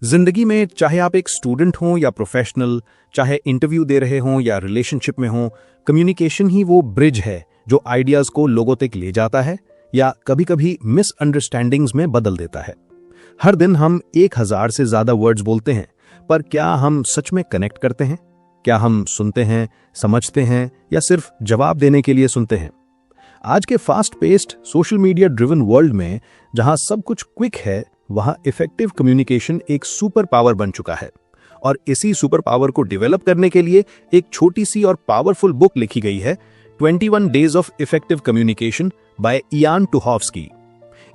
जिंदगी में चाहे आप एक स्टूडेंट हों या प्रोफेशनल, चाहे इंटरव्यू दे रहे हों या रिलेशनशिप में हों, कम्युनिकेशन ही वो ब्रिज है जो आइडियाज को लोगों तक ले जाता है या कभी-कभी मिसअंडरस्टैंडिंग्स में बदल देता है। हर दिन हम 1000 से ज्यादा वर्ड्स बोलते हैं, पर क्या हम सच में कनेक्ट करते हैं? क्या हम सुनते हैं, समझते हैं या सिर्फ जवाब देने के लिए सुनते हैं? आज के fast paced social media driven world में जहां सब कुछ क्विक है, वहां इफेक्टिव कम्युनिकेशन एक सुपर पावर बन चुका है। और इसी सुपर पावर को डेवलप करने के लिए एक छोटी सी और पावरफुल बुक लिखी गई है, 21 days of effective communication by Ian Tuhovsky.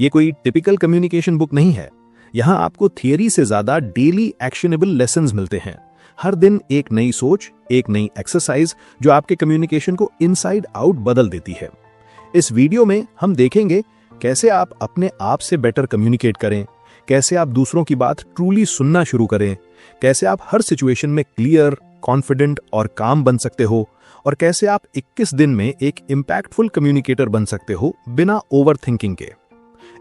ये कोई टिपिकल कम्युनिकेशन बुक नहीं है। यहां आपको थियरी से ज्यादा डेली एक्शनेबल लेसन्स मिलते हैं। हर दिन एक नई सोच, एक नई एक्सरसाइज जो आपके कम्युनिकेशन को इनसाइड आउट बदल देती है। इस वीडियो में हम देखेंगे कैसे आप अपने आप से बेटर कम्युनिकेट करें, कैसे आप दूसरों की बात ट्रूली सुनना शुरू करें, कैसे आप हर सिचुएशन में क्लियर, कॉन्फिडेंट और काम बन सकते हो, और कैसे आप 21 दिन में एक इम्पैक्टफुल कम्युनिकेटर बन सकते हो बिना ओवर थिंकिंग के।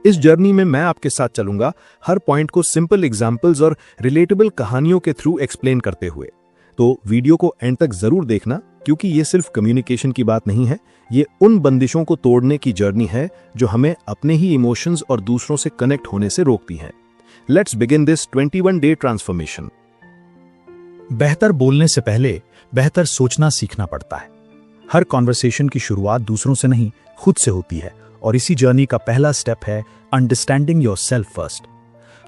इस जर्नी में मैं आपके साथ चलूंगा, हर पॉइंट को सिंपल एग्जाम्पल्स और रिलेटेबल कहानियों के थ्रू एक्सप्लेन करते हुए। तो वीडियो को एंड तक जरूर देखना, क्योंकि ये सिर्फ कम्युनिकेशन की बात नहीं है, ये उन बंदिशों को तोड़ने की जर्नी है जो हमें अपने ही इमोशंस और दूसरों से कनेक्ट होने से रोकती हैं। Let's begin this 21 day transformation. बेहतर बोलने से पहले बेहतर सोचना सीखना पड़ता है। हर कॉन्वर्सेशन की शुरुआत दूसरों से नहीं, खुद से होती है, और इसी जर्नी का पहला स्टेप है अंडरस्टैंडिंग योरसेल्फ फर्स्ट।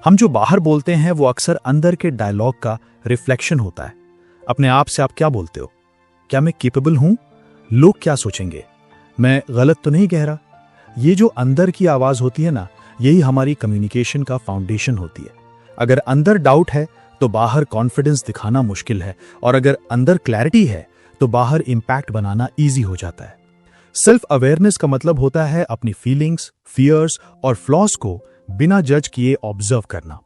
हम जो बाहर बोलते हैं वो अक्सर अंदर के डायलॉग का रिफ्लेक्शन होता है। अपने आप से आप क्या बोलते हो? क्या मैं केपेबल हूं? लोग क्या सोचेंगे? मैं गलत तो नहीं कह रहा? ये जो अंदर की आवाज होती है ना, यही हमारी कम्युनिकेशन का फाउंडेशन होती है। अगर अंदर डाउट है तो बाहर कॉन्फिडेंस दिखाना मुश्किल है, और अगर अंदर क्लैरिटी है तो बाहर इंपैक्ट बनाना इजी हो जाता है। सेल्फ अवेयरनेस का मतलब होता है अपनी फीलिंग्स, फियर्स और फ्लॉज को बिना जज किए ऑब्जर्व करना।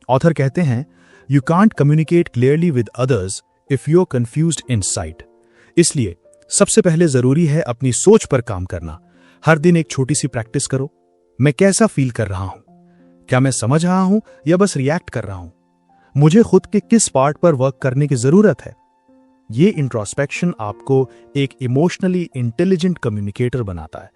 ऑथर कहते हैं, you can't communicate clearly with others if you are confused inside. इसलिए सबसे पहले जरूरी है अपनी सोच पर काम करना। हर दिन एक छोटी सी प्रैक्टिस करो। मैं कैसा फील कर रहा हूं? क्या मैं समझ रहा हूं या बस रिएक्ट कर रहा हूं? मुझे खुद के किस पार्ट पर वर्क करने की जरूरत है? ये इंट्रोस्पेक्शन आपको एक इमोशनली इंटेलिजेंट कम्युनिकेटर बनाता है।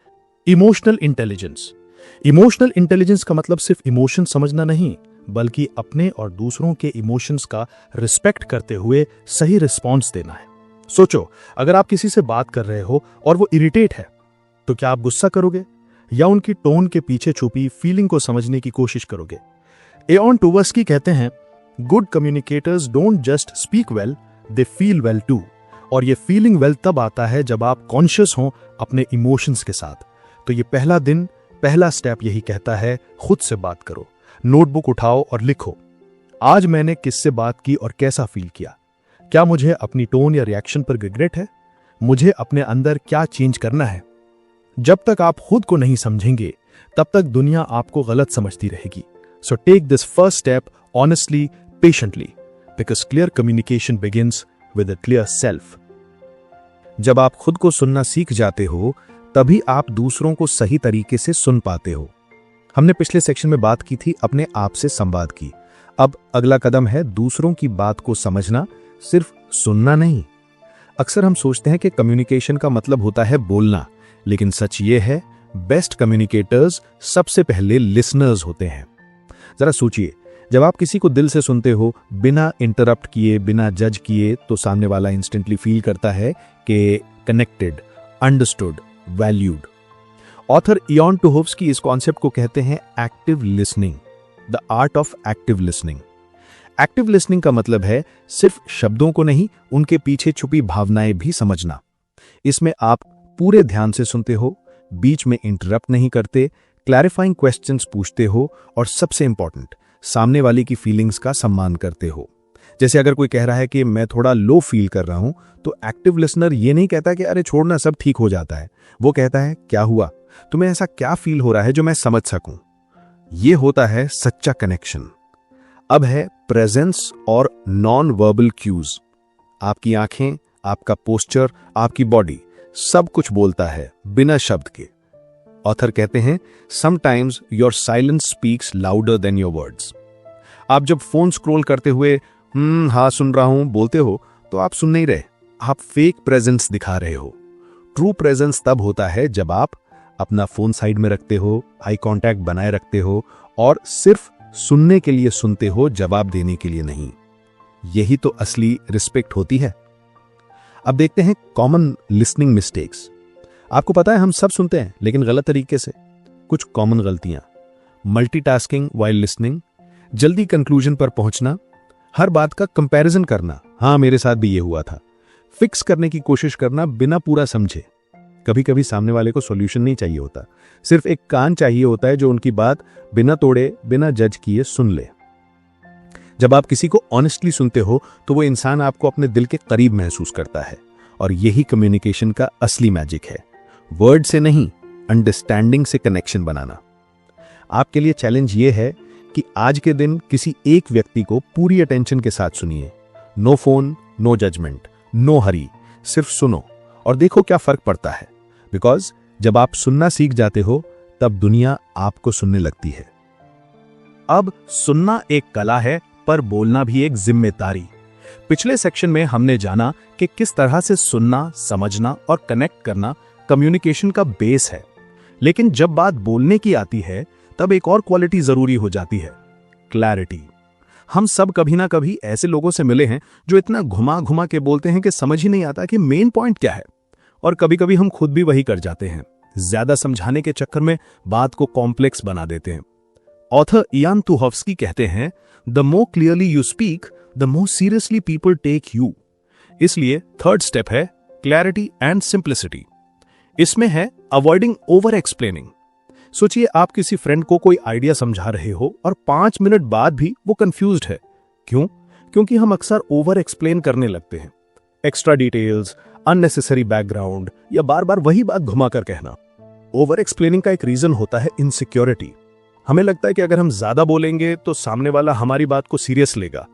इमोशनल इंटेलिजेंस का मतलब सिर्फ इमोशन समझना नहीं, बल्कि अपने और दूसरों के इमोशंस का रिस्पेक्ट करते हुए सही रिस्पॉन्स देना है। सोचो, अगर आप किसी से बात कर रहे हो और वो इरिटेट है, तो क्या आप गुस्सा करोगे या उनकी टोन के पीछे छुपी फीलिंग को समझने की कोशिश करोगे? इयान टुहॉव्स्की कहते हैं, good communicators don't just speak well, they feel well too. और ये फीलिंग वेल तब आता है जब आप कॉन्शियस हो अपने इमोशंस के साथ। तो ये पहला स्टेप यही कहता है, खुद से बात करो। नोटबुक उठाओ और लिखो, आज मैंने किससे बात की और कैसा फील किया? क्या मुझे अपनी टोन या रिएक्शन पर रिग्रेट है? मुझे अपने अंदर क्या चेंज करना है? जब तक आप खुद को नहीं समझेंगे, तब तक दुनिया आपको गलत समझती रहेगी। So take this first step honestly, patiently, because clear communication begins with a clear self. जब आप खुद को सुनना सीख जाते हो, तभी आप दूसरों को सही तरीके से सुन पाते हो। हमने पिछले सेक्शन में बात की थी अपने आप से संवाद की। अब अगला कदम है दूसरों की बात को समझना, सिर्फ सुनना नहीं। अक्सर हम सोचते हैं कि कम्युनिकेशन का मतलब होता है बोलना, लेकिन सच ये है, बेस्ट कम्युनिकेटर्स सबसे पहले लिसनर्स होते हैं। जरा सोचिए, जब आप किसी को दिल से सुनते हो, बिना इंटरप्ट किए, बिना जज किए, तो सामने वाला इंस्टेंटली फील करता है कि connected, understood, valued. Author Ian Tuhovsky इस कॉन्सेप्ट को कहते हैं active listening, the art of active listening. Active listening का मतलब है सिर्फ शब्दों को नहीं, उनके पीछे छुपी भावनाएं भी समझना। इसमें आप पूरे ध्यान से सुनते हो, बीच में इंटरप्ट नहीं करते, क्लैरिफाइंग क्वेश्चंस पूछते हो, और सबसे इंपॉर्टेंट, सामने वाले की फीलिंग्स का सम्मान करते हो। जैसे अगर कोई कह रहा है कि मैं थोड़ा लो फील कर रहा हूं, तो एक्टिव लिसनर ये नहीं कहता कि अरे छोड़ना, सब ठीक हो जाता है। वो कहता है, क्या हुआ? तुम्हें ऐसा क्या फील हो रहा है जो मैं समझ सकूं? ये होता है सच्चा कनेक्शन। अब है प्रेजेंस और नॉन वर्बल क्यूज। आपकी आंखें, आपका पोस्चर, आपकी बॉडी, सब कुछ बोलता है बिना शब्द के। ऑथर कहते हैं, sometimes your silence speaks louder than your words. आप जब फोन स्क्रॉल करते हुए हाँ सुन रहा हूं बोलते हो तो आप सुन नहीं रहे, आप फेक प्रेजेंस दिखा रहे हो। ट्रू प्रेजेंस तब होता है जब आप अपना फोन साइड में रखते हो, आई कांटेक्ट बनाए रखते हो और सिर्फ सुनने के लिए सुनते हो, जवाब देने के लिए नहीं। यही तो असली रिस्पेक्ट होती है। अब देखते हैं कॉमन लिसनिंग मिस्टेक्स। आपको पता है हम सब सुनते हैं लेकिन गलत तरीके से। कुछ कॉमन गलतियां: मल्टीटास्किंग व्हाइल लिसनिंग, जल्दी कंक्लूजन पर पहुंचना, हर बात का कंपैरिजन करना, हाँ मेरे साथ भी ये हुआ था, फिक्स करने की कोशिश करना बिना पूरा समझे। कभी कभी सामने वाले को सॉल्यूशन नहीं चाहिए होता, सिर्फ एक कान चाहिए होता है जो उनकी बात बिना तोड़े, बिना जज किए सुन ले। जब आप किसी को ऑनेस्टली सुनते हो तो वो इंसान आपको अपने दिल के करीब महसूस करता है, और यही कम्युनिकेशन का असली मैजिक है। वर्ड से नहीं, अंडरस्टैंडिंग से कनेक्शन बनाना। आपके लिए चैलेंज ये है कि आज के दिन किसी एक व्यक्ति को पूरी अटेंशन के साथ सुनिए। No phone, no judgment, no hurry, सिर्फ सुनो और देखो क्या फर्क पड़ता है। बिकॉज जब आप सुनना सीख जाते हो तब दुनिया आपको सुनने लगती है। अब सुनना एक कला है पर बोलना भी एक जिम्मेदारी। पिछले सेक्शन में हमने जाना कि किस तरह से सुनना, समझना और कनेक्ट करना कम्युनिकेशन का बेस है। लेकिन जब बात बोलने की आती है तब एक और क्वालिटी जरूरी हो जाती है, क्लैरिटी। हम सब कभी ना कभी ऐसे लोगों से मिले हैं जो इतना घुमा घुमा के बोलते हैं कि समझ ही नहीं आता कि मेन पॉइंट क्या है। और कभी कभी हम खुद भी वही कर जाते हैं, ज्यादा समझाने के चक्कर में बात को कॉम्प्लेक्स बना देते हैं। ऑथर इयान तुहोव्स्की कहते हैं, the more clearly you speak the more seriously people take you. इसलिए थर्ड स्टेप है क्लैरिटी एंड सिंप्लिसिटी। इसमें है अवॉइडिंग ओवर एक्सप्लेनिंग। सोचिए आप किसी फ्रेंड को कोई आइडिया समझा रहे हो और 5 मिनट बाद भी वो कंफ्यूज्ड है। क्यों? क्योंकि हम अक्सर ओवर एक्सप्लेन करने लगते हैं। एक्स्ट्रा डिटेल्स, अननेसेसरी बैकग्राउंड या बार बार वही बात घुमाकर कहना। ओवर एक्सप्लेनिंग का एक रीजन होता है इनसिक्योरिटी। हमें लगता है कि अगर हम ज्यादा बोलेंगे तो सामने वाला हमारी बात को सीरियस लेगा,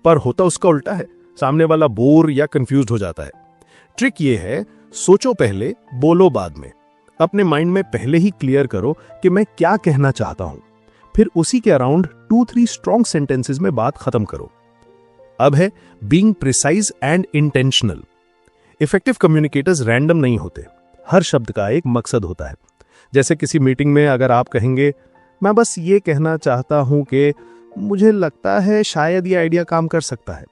पर होता उसका उल्टा है, सामने वाला बोर या कंफ्यूज्ड हो जाता है। ट्रिक ये है, सोचो पहले, बोलो बाद में। अपने माइंड में पहले ही क्लियर करो कि मैं क्या कहना चाहता हूं, फिर उसी के अराउंड 2-3 स्ट्रॉन्ग सेंटेंसेस में बात खत्म करो। अब है being precise and intentional. Effective communicators random नहीं होते, हर शब्द का एक मकसद होता है। जैसे किसी मीटिंग में अगर आप कहेंगे, मैं बस ये कहना चाहता हूं कि मुझे लगता है शायद ये आइडिया काम कर सकता है,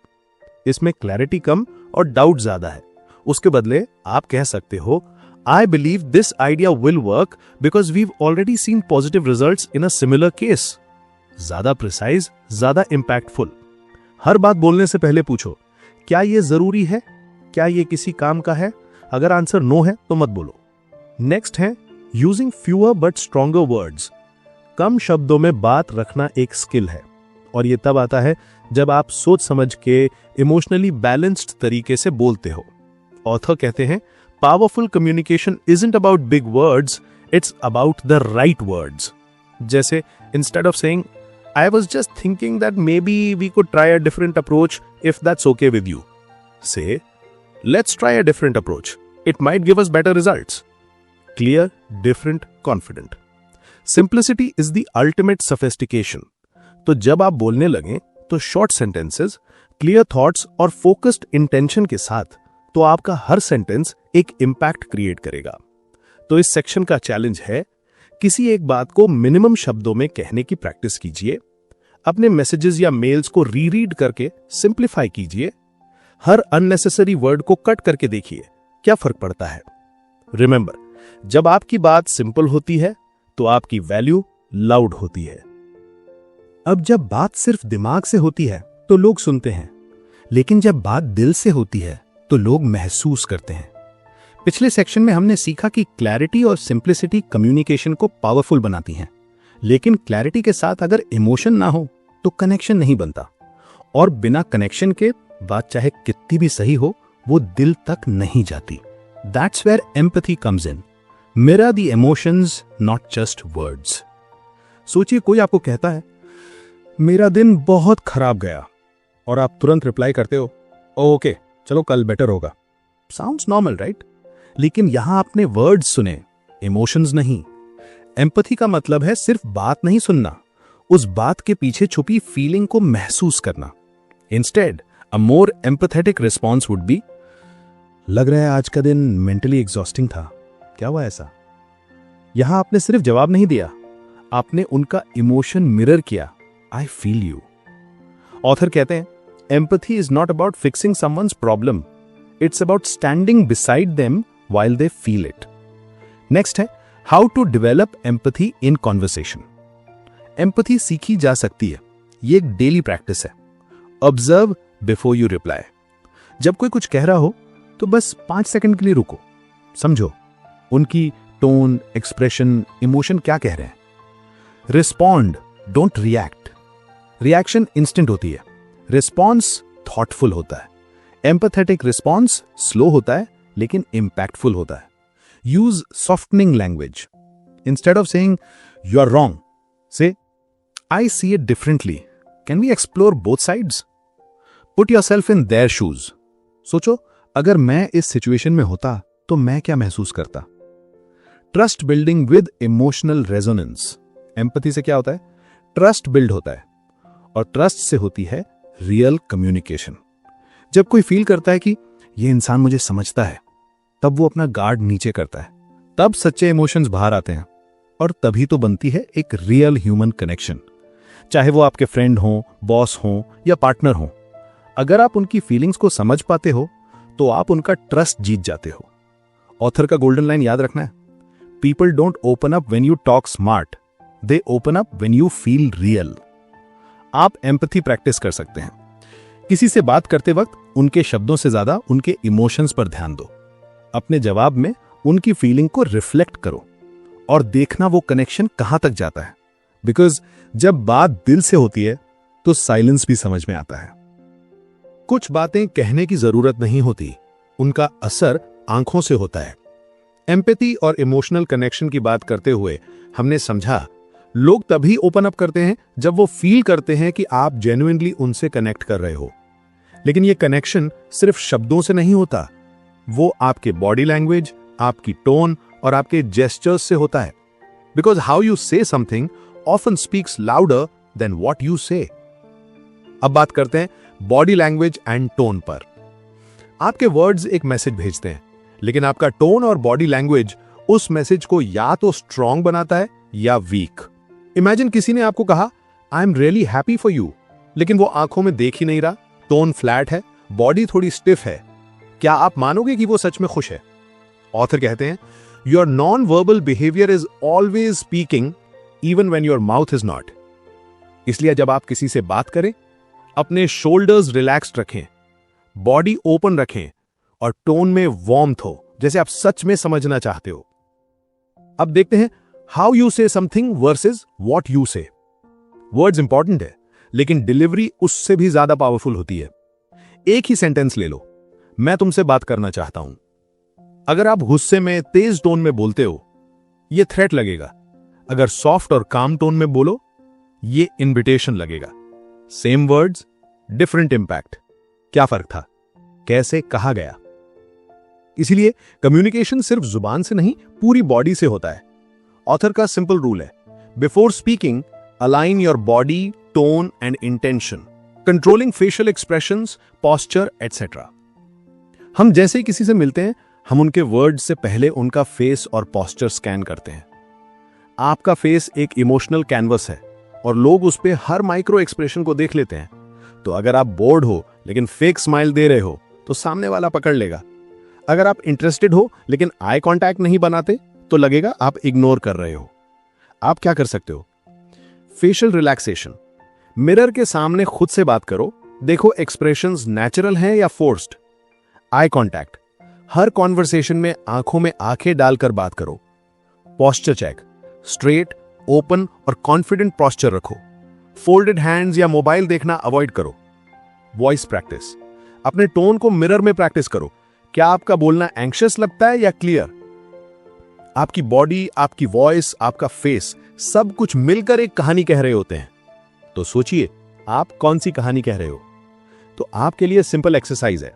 इसमें क्लैरिटी कम और डाउट ज्यादा है। उसके बदले आप कह सकते हो, I believe this idea will work because we've already seen positive results in a similar case. ज्यादा प्रिसाइज, ज्यादा इंपैक्टफुल। हर बात बोलने से पहले पूछो, क्या यह जरूरी है? क्या यह किसी काम का है? अगर आंसर नो है तो मत बोलो। नेक्स्ट है using fewer but stronger words. कम शब्दों में बात रखना एक स्किल है, और यह तब आता है जब आप सोच समझ के इमोशनली बैलेंस्ड तरीके से बोलते हो। ऑथर कहते हैं, Powerful communication isn't about big words, it's about the right words. जैसे instead of saying, I was just thinking that maybe we could try a different approach if that's okay with you. Say, let's try a different approach. It might give us better results. Clear, different, confident. Simplicity is the ultimate sophistication. तो जब आप बोलने लगें तो short sentences, clear thoughts और focused intention के साथ, तो आपका हर सेंटेंस एक इंपैक्ट क्रिएट करेगा। तो इस सेक्शन का चैलेंज है, किसी एक बात को मिनिमम शब्दों में कहने की प्रैक्टिस कीजिए। अपने मैसेजेस या मेल्स को रीरीड करके सिंप्लीफाई कीजिए। हर अननेसेसरी वर्ड को कट करके देखिए क्या फर्क पड़ता है। रिमेंबर, जब आपकी बात सिंपल होती है तो आपकी वैल्यू लाउड होती है। अब जब बात सिर्फ दिमाग से होती है तो लोग सुनते हैं, लेकिन जब बात दिल से होती है तो लोग महसूस करते हैं। पिछले सेक्शन में हमने सीखा कि क्लैरिटी और सिंप्लिसिटी कम्युनिकेशन को पावरफुल बनाती हैं, लेकिन क्लैरिटी के साथ अगर इमोशन ना हो तो कनेक्शन नहीं बनता, और बिना कनेक्शन के बात चाहे कितनी भी सही हो वो दिल तक नहीं जाती। That's where empathy comes in. Mirror the emotions, not just words. सोचिए कोई आपको कहता है, मेरा दिन बहुत खराब गया, और आप तुरंत रिप्लाई करते हो, ओके चलो कल बेटर होगा। Sounds normal right? लेकिन यहां आपने वर्ड्स सुने, इमोशंस नहीं। एम्पैथी का मतलब है सिर्फ बात नहीं सुनना, उस बात के पीछे छुपी फीलिंग को महसूस करना। Instead a more empathetic response would be, लग रहा है आज का दिन मेंटली एग्जॉस्टिंग था, क्या हुआ ऐसा? यहां आपने सिर्फ जवाब नहीं दिया, आपने उनका इमोशन मिरर किया, आई फील यू। ऑथर कहते हैं empathy is not about fixing someone's problem, it's about standing beside them while they feel it. Next है how to develop empathy in conversation. Empathy सीखी जा सकती है, ये एक डेली प्रैक्टिस है। Observe before you reply. जब कोई कुछ कह रहा हो तो बस 5 सेकंड के लिए रुको, समझो उनकी टोन, एक्सप्रेशन, इमोशन क्या कह रहे हैं। Respond, don't react. Reaction instant होती है, रिस्पॉन्स थॉटफुल होता है। एम्पैथेटिक रिस्पॉन्स स्लो होता है लेकिन इंपैक्टफुल होता है। Use softening language. Instead of saying you are wrong, say I see it differently, can we explore both sides. Put yourself in their shoes. सोचो अगर मैं इस सिचुएशन में होता तो मैं क्या महसूस करता। Trust building with emotional resonance. Empathy से क्या होता है? ट्रस्ट बिल्ड होता है, और ट्रस्ट से होती है रियल कम्युनिकेशन। जब कोई फील करता है कि ये इंसान मुझे समझता है, तब वो अपना गार्ड नीचे करता है, तब सच्चे इमोशंस बाहर आते हैं, और तभी तो बनती है एक रियल ह्यूमन कनेक्शन। चाहे वो आपके फ्रेंड हो, बॉस हो या पार्टनर हो, अगर आप उनकी फीलिंग्स को समझ पाते हो तो आप उनका ट्रस्ट जीत जाते हो। ऑथर का गोल्डन लाइन याद रखना है, people don't open up when you talk smart, they open up when you feel real. आप एम्पैथी प्रैक्टिस कर सकते हैं। किसी से बात करते वक्त उनके शब्दों से ज्यादा उनके इमोशंस पर ध्यान दो। अपने जवाब में उनकी फीलिंग को रिफ्लेक्ट करो और देखना वो कनेक्शन कहां तक जाता है। बिकॉज जब बात दिल से होती है तो साइलेंस भी समझ में आता है। कुछ बातें कहने की जरूरत नहीं होती, उनका असर आंखों से होता है। एम्पैथी और इमोशनल कनेक्शन की बात करते हुए हमने समझा लोग तभी ओपन अप करते हैं जब वो फील करते हैं कि आप जेन्युइनली उनसे कनेक्ट कर रहे हो। लेकिन ये कनेक्शन सिर्फ शब्दों से नहीं होता, वो आपके बॉडी लैंग्वेज, आपकी टोन और आपके जेस्चर्स से होता है। बिकॉज हाउ यू से something often speaks louder than what you से। अब बात करते हैं बॉडी लैंग्वेज एंड टोन पर। आपके वर्ड्स एक मैसेज भेजते हैं, लेकिन आपका टोन और बॉडी लैंग्वेज उस मैसेज को या तो स्ट्रॉन्ग बनाता है या वीक। इमेजिन किसी ने आपको कहा I am really happy for you, लेकिन वो आंखों में देख ही नहीं रहा, टोन फ्लैट है, बॉडी थोड़ी स्टिफ है। क्या आप मानोगे कि वो सच में खुश है? ऑथर कहते हैं your non verbal behaviour is always speaking even when your mouth is not. इसलिए जब आप किसी से बात करें, अपने शोल्डर्स रिलैक्स्ड रखें, बॉडी ओपन रखें और टोन में वार्मथ हो, जैसे आप सच में समझना चाहते हो। अब देखते हैं हाउ यू से समथिंग वर्सेस व्हाट यू से। वर्ड्स इंपॉर्टेंट है, लेकिन डिलीवरी उससे भी ज्यादा पावरफुल होती है। एक ही सेंटेंस ले लो, मैं तुमसे बात करना चाहता हूं। अगर आप गुस्से में तेज टोन में बोलते हो, यह थ्रेट लगेगा। अगर सॉफ्ट और काम टोन में बोलो, यह इनविटेशन लगेगा। Same words, different impact. क्या फर्क था? कैसे कहा गया। इसीलिए कम्युनिकेशन सिर्फ जुबान से नहीं, पूरी बॉडी से होता है। ऑथर का सिंपल रूल है, before speaking align your body, tone and intention, controlling facial expressions, posture etcetera. हम जैसे ही किसी से मिलते हैं, हम उनके वर्ड से पहले उनका फेस और पॉस्चर स्कैन करते हैं। आपका फेस एक इमोशनल कैनवस है और लोग उस पे हर माइक्रो एक्सप्रेशन को देख लेते हैं। तो अगर आप बोर्ड हो लेकिन फेक स्माइल दे रहे हो, तो सामने वाला पकड़ लेगा। अगर आप इंटरेस्टेड हो लेकिन आई कांटेक्ट नहीं बनाते, तो लगेगा आप इग्नोर कर रहे हो। आप क्या कर सकते हो? Facial relaxation. मिरर के सामने खुद से बात करो, देखो एक्सप्रेशंस नेचुरल हैं या फोर्स्ड। Eye contact. हर कॉन्वर्सेशन में आंखों में आंखें डालकर बात करो। Posture check. स्ट्रेट, ओपन और कॉन्फिडेंट पॉस्चर रखो। फोल्डेड हैंड्स या मोबाइल देखना अवॉइड करो। Voice practice. अपने टोन को मिरर में प्रैक्टिस करो। क्या आपका बोलना एंग्शियस लगता है या क्लियर? आपकी बॉडी, आपकी वॉइस, आपका फेस, सब कुछ मिलकर एक कहानी कह रहे होते हैं। तो सोचिए, आप कौन सी कहानी कह रहे हो? तो आपके लिए सिंपल एक्सरसाइज है,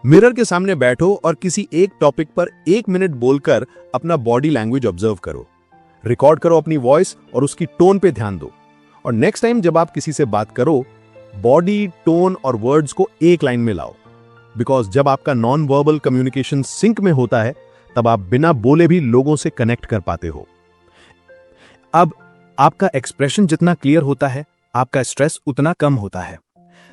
मिरर के सामने बैठो और किसी एक टॉपिक पर 1 मिनट बोलकर अपना बॉडी लैंग्वेज ऑब्जर्व करो। रिकॉर्ड करो अपनी वॉइस और उसकी टोन पे ध्यान दो। और नेक्स्ट टाइम जब आप किसी से बात करो, बॉडी, टोन और वर्ड्स को एक लाइन में लाओ, बिकॉज जब आपका नॉन वर्बल कम्युनिकेशन सिंक में होता है तब आप बिना बोले भी लोगों से कनेक्ट कर पाते हो। अब आपका एक्सप्रेशन जितना क्लियर होता है, आपका स्ट्रेस उतना कम होता है।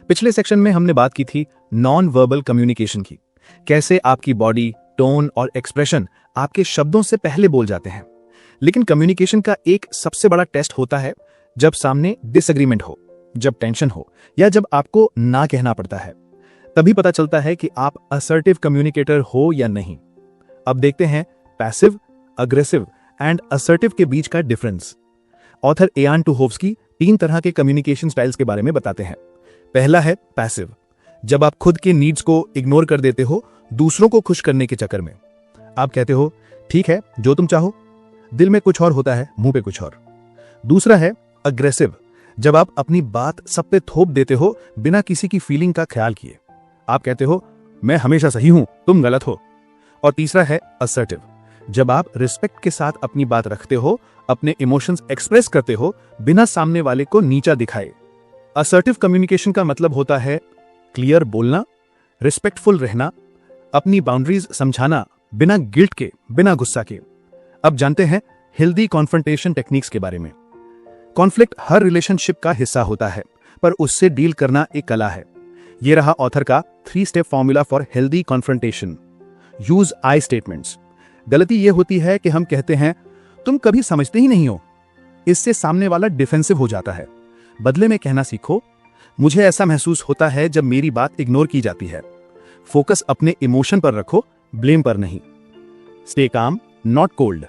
पिछले सेक्शन में हमने बात की थी नॉन वर्बल कम्युनिकेशन की, कैसे आपकी बॉडी, टोन और एक्सप्रेशन आपके शब्दों से पहले बोल जाते हैं। लेकिन कम्युनिकेशन का एक सबसे बड़ा टेस्ट होता है जब सामने डिसएग्रीमेंट हो, जब टेंशन हो या जब आपको ना कहना पड़ता है। तभी पता चलता है कि आप असर्टिव कम्युनिकेटर हो या नहीं। अब देखते हैं पैसिव, अग्रेसिव एंड असर्टिव के बीच का डिफरेंस। ऑथर एयान टुहोव्स्की 3 तरह के कम्युनिकेशन स्टाइल्स के बारे में बताते हैं। पहला है पैसिव, जब आप खुद के नीड्स को इग्नोर कर देते हो दूसरों को खुश करने के चक्कर में। आप कहते हो ठीक है जो तुम चाहो, दिल में कुछ और होता है, मुंह पे कुछ और। दूसरा है अग्रेसिव, जब आप अपनी बात सब पे थोप देते हो बिना किसी की फीलिंग का ख्याल किए। आप कहते हो मैं हमेशा सही हूं, तुम गलत हो। और तीसरा है असर्टिव, जब आप रिस्पेक्ट के साथ अपनी बात रखते हो, अपने इमोशंस एक्सप्रेस करते हो बिना सामने वाले को नीचा दिखाए। असर्टिव कम्युनिकेशन का मतलब होता है क्लियर बोलना, रिस्पेक्टफुल रहना, अपनी बाउंड्रीज समझाना बिना गिल्ट के, बिना गुस्सा के। अब जानते हैं हेल्दी कॉन्फ्रंटेशन टेक्निक्स के बारे में। कॉन्फ्लिक्ट हर रिलेशनशिप का हिस्सा होता है, पर उससे डील करना एक कला है। यह रहा ऑथर का 3 step formula for healthy confrontation. Use I statements. गलती यह होती है कि हम कहते हैं तुम कभी समझते ही नहीं हो। इससे सामने वाला डिफेंसिव हो जाता है। बदले में कहना सीखो, मुझे ऐसा महसूस होता है जब मेरी बात इग्नोर की जाती है। फोकस अपने इमोशन पर रखो, ब्लेम पर नहीं। Stay calm, not cold.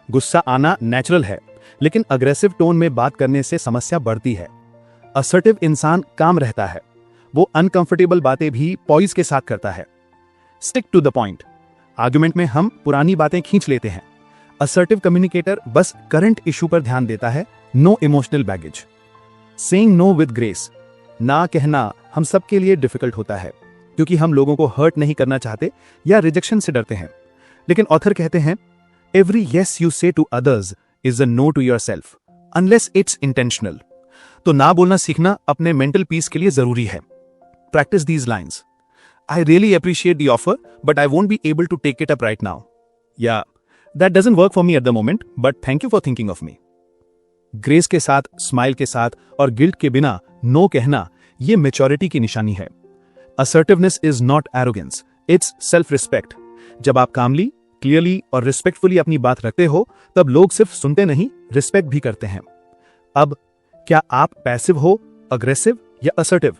गुस्सा आना नेचुरल है, लेकिन अग्रेसिव टोन में बात करने से समस्या बढ़ती है। असर्टिव इंसान काम रहता है, वो अनकंफर्टेबल बातें भी पॉइज के साथ करता है। Stick to the point. Argument में हम पुरानी बातें खींच लेते हैं। असर्टिव कम्युनिकेटर बस करंट इशू पर ध्यान देता है, no emotional baggage. Saying no with grace. ना कहना हम सबके लिए डिफिकल्ट होता है, क्योंकि हम लोगों को हर्ट नहीं करना चाहते या रिजेक्शन से डरते हैं। लेकिन ऑथर कहते हैं every yes you say to others is a no to yourself unless it's intentional. तो ना बोलना सीखना अपने मेंटल पीस के लिए जरूरी है। Practice these lines. I really appreciate the offer, but I won't be able to take it up right now. Yeah, that doesn't work for me at the moment, but thank you for thinking of me. Grace के साथ, smile के साथ और guilt के बिना no कहना, ये maturity की निशानी है। Assertiveness is not arrogance, it's self respect. जब आप कामली, क्लियरली और रिस्पेक्टफुली अपनी बात रखते हो, तब लोग सिर्फ सुनते नहीं, रिस्पेक्ट भी करते हैं। अब क्या आप पैसिव हो, अग्रेसिव या असर्टिव?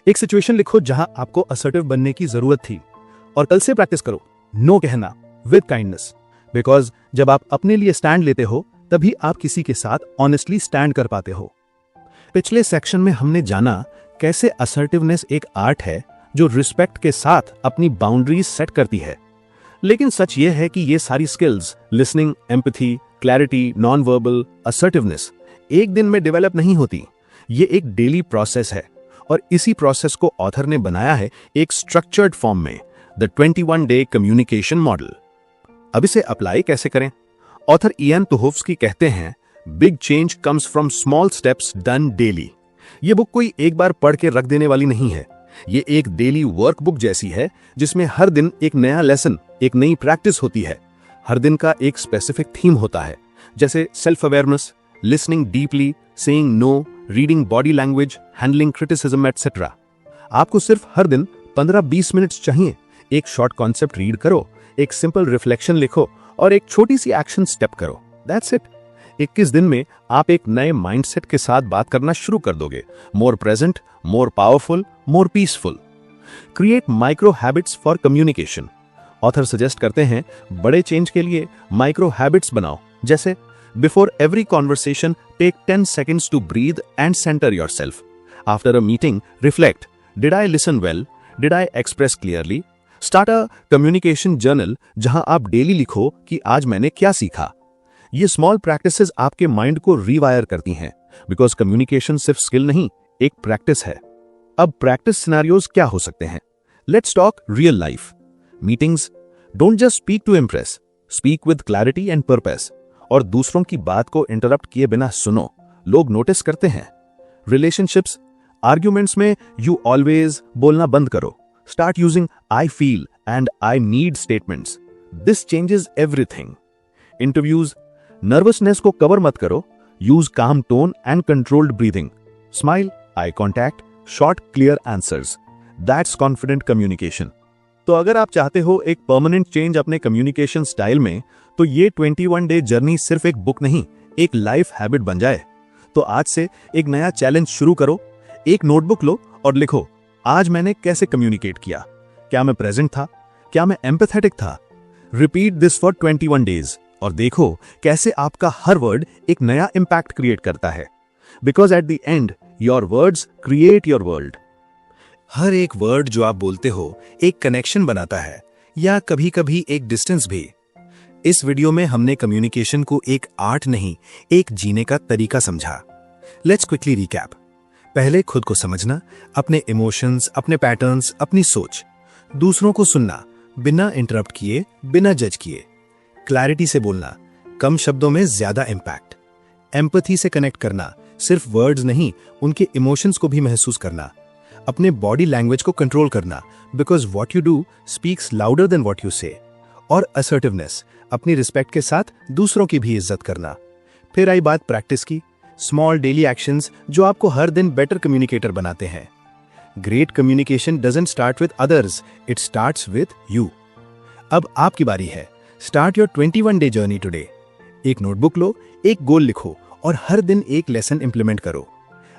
एक सिचुएशन लिखो जहां आपको असर्टिव बनने की जरूरत थी और कल से प्रैक्टिस करो नो कहना विद काइंडनेस। बिकॉज जब आप अपने लिए स्टैंड लेते हो तभी आप किसी के साथ ऑनेस्टली स्टैंड कर पाते हो। पिछले सेक्शन में हमने जाना कैसे असर्टिवनेस एक आर्ट है जो रिस्पेक्ट के साथ अपनी बाउंड्रीज सेट करती है। लेकिन सच यह है कि ये सारी skills, listening, empathy, clarity, non verbal, assertiveness, एक दिन में डेवलप नहीं होती। ये एक डेली प्रोसेस है और इसी प्रोसेस को ऑथर ने बनाया है एक स्ट्रक्चर्ड फॉर्म में, द 21 डे कम्युनिकेशन मॉडल। अब इसे अप्लाई कैसे करें? ऑथर एयान टुहोव्स्की कहते हैं big change comes from small steps done daily. ये बुक कोई एक बार पढ़ के रख देने वाली नहीं है। ये एक डेली वर्कबुक जैसी है जिसमें हर दिन एक नया लेसन, एक नई प्रैक्टिस होती है। हर दिन का एक स्पेसिफिक थीम होता है, जैसे self awareness, listening deeply, saying no, reading body language, handling criticism etcetera. आपको सिर्फ हर दिन 15-20 मिनट्स चाहिए। एक शॉर्ट कॉन्सेप्ट रीड करो, एक सिंपल रिफ्लेक्शन लिखो और एक छोटी सी एक्शन स्टेप करो। That's it. 21 दिन में आप एक नए माइंडसेट के साथ बात करना शुरू कर दोगे। मोर present, more powerful, more peaceful. Create micro habits for communication. Author suggest करते हैं बड़े चेंज के लिए माइक्रो हैबिट्स बनाओ, जैसे Before every conversation, take 10 seconds to breathe and center yourself. After a meeting, reflect. Did I listen well? Did I express clearly? Start a communication journal जहां आप daily लिखो कि आज मैंने क्या सीखा। ये स्मॉल प्रैक्टिसेस आपके माइंड को रीवायर करती हैं, बिकॉज कम्युनिकेशन सिर्फ स्किल नहीं, एक प्रैक्टिस है। अब प्रैक्टिस सिनेरियोज क्या हो सकते हैं? Let's talk real life. Meetings, don't just speak to impress, speak with clarity and purpose. और दूसरों की बात को इंटरप्ट किए बिना सुनो, लोग नोटिस करते हैं। रिलेशनशिप्स, आर्ग्यूमेंट्स में यू ऑलवेज बोलना बंद करो। Start using I feel and I need statements. This changes everything. Interviews, nervousness को कवर मत करो। यूज काम tone and controlled breathing. Smile, eye contact, short clear answers. That's confident communication. तो अगर आप चाहते हो एक परमानेंट चेंज अपने कम्युनिकेशन स्टाइल में, तो ये 21 डे जर्नी सिर्फ एक बुक नहीं, एक लाइफ हैबिट बन जाए। तो आज से एक नया चैलेंज शुरू करो। एक नोटबुक लो और लिखो, आज मैंने कैसे कम्युनिकेट किया। क्या मैं प्रेजेंट था? क्या मैं एम्पैथेटिक था? रिपीट दिस फॉर 21 डेज और देखो कैसे आपका हर वर्ड एक नया इंपैक्ट क्रिएट करता है। Because at the end your words create your world. हर एक वर्ड जो आप बोलते हो एक कनेक्शन बनाता है, या कभी कभी एक डिस्टेंस भी। इस वीडियो में हमने कम्युनिकेशन को एक आर्ट नहीं, एक जीने का तरीका समझा। Let's quickly recap. पहले खुद को समझना, अपने इमोशंस, अपने पैटर्न्स, अपनी सोच। दूसरों को सुनना, बिना इंटरप्ट किए, बिना जज किए। क्लैरिटी से बोलना, कम शब्दों में ज्यादा इंपैक्ट। एम्पैथी से कनेक्ट करना, सिर्फ वर्ड्स नहीं, उनके इमोशंस को भी महसूस करना। अपने बॉडी लैंग्वेज को कंट्रोल करना, because what you do speaks louder than what you से। और असर्टिवनेस, अपनी रिस्पेक्ट के साथ दूसरों की भी इज्जत करना। फिर आई बात प्रैक्टिस की, स्मॉल डेली एक्शंस जो आपको हर दिन बेटर कम्युनिकेटर बनाते हैं। Great communication doesn't start with others, it starts with you. अब आपकी बारी है। Start your 21 day journey today. एक नोटबुक लो, एक गोल लिखो और हर दिन एक लेसन इंप्लीमेंट करो।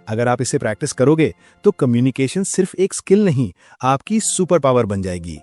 अगर आप इसे प्रैक्टिस करोगे तो कम्युनिकेशन सिर्फ एक स्किल नहीं, आपकी सुपर पावर बन जाएगी।